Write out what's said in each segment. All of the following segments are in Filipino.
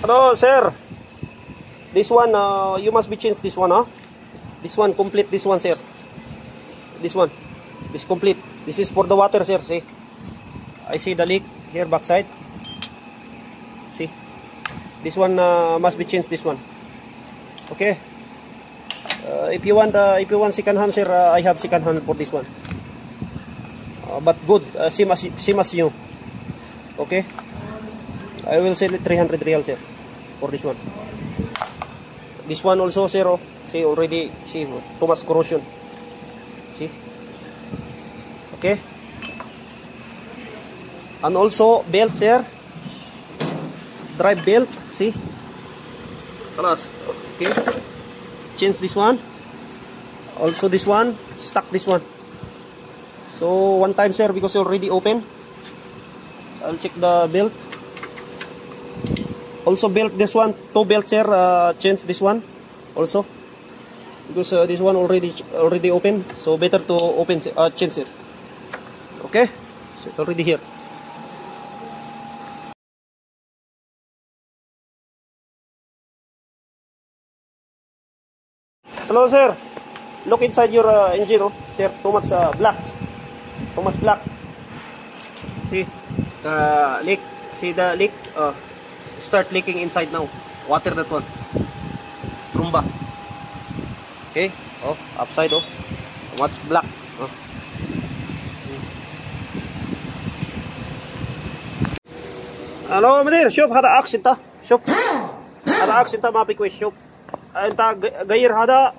Hello, sir. This one, you must be changed this one, huh? This one, complete this one, sir. This one, this complete. This is for the water, sir. See, I see the leak here backside. See, this one must be changed. This one, okay. If you want second hand, sir, I have second hand for this one. But good, same as you. Okay, I will sell it 300 real, sir, for this one. This one also, sir. Oh, see already, see too much corrosion. See, okay. And also belt, sir. Drive belt. See, class. Okay. Change this one. Also this one. Stuck this one. So one time, sir, because already open. I'll check the belt. Also belt this one. Two belts, sir. Change this one. Also because this one already open. So better to open. Change it. Okay. So already here. Hello, sir. Look inside your engine, oh, sir. Too much blacks. Too much black. See the leak. See the leak. Start leaking inside now. Water that one. Trumba. Okay. Oh, upside. Oh, too much black. Oh. Hello, Madir. شوف هذا عكس انت. شوف هذا عكس انت ما في كويس. شوف انت غير هذا.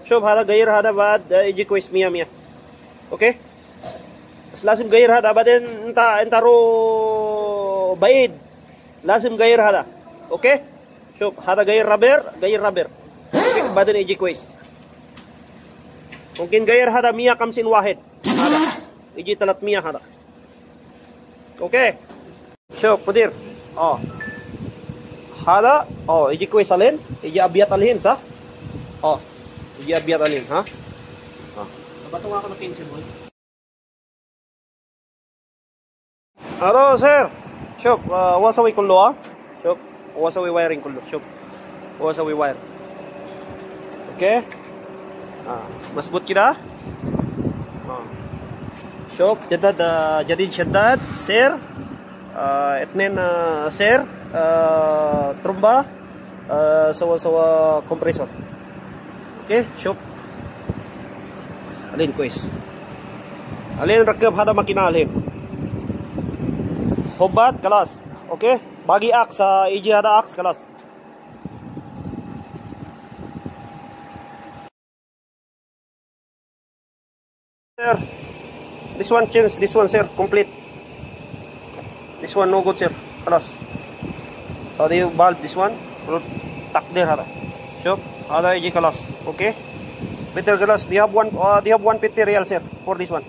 شوف هذا غير هذا بعد يجي كويس 100. اوكي بس لازم غير هذا بعدين انت رو بعيد لازم غير هذا. اوكي شوف هذا غير رابر اوكي بعدين يجي كويس. ممكن غير هذا 150 واحد هذا يجي 300 هذا. اوكي شوف مدير هذا يجي كويس علين يجي ابيض علين صح. يجي ابيض علين ها. بطلع انا كنسل boy. الو سير شوف هو اسوي كله شوف هو اسوي وايرنج كله. شوف هو اسوي واير. اوكي مظبوط كده. شوف جديد شداد سير اثنين سير ترمبة سوا كومبريسور. اوكي شوف علين كويس. علين ركب هذا ماكينة علين هوبات خلاص. اوكي باقي اكس يجي هذا اكس خلاص. Sir, this one change, this one sir complete. This one no good sir. خلاص. هذا valve this one تقدير هذا. شوف هذا يجي خلاص. اوكي better glass. They have 150 real sir for this one.